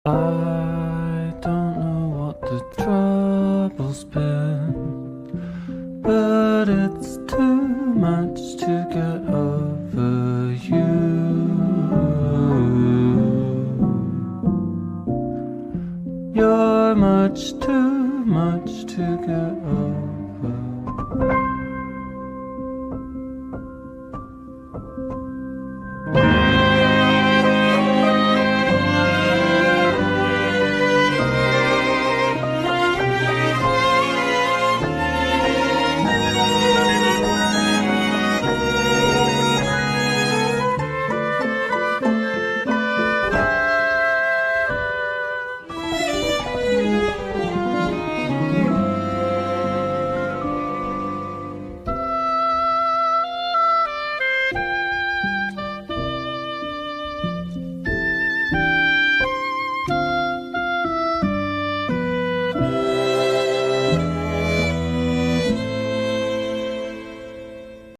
I don't know what the trouble's been, but it's too much to get over you. You're much too much to get over.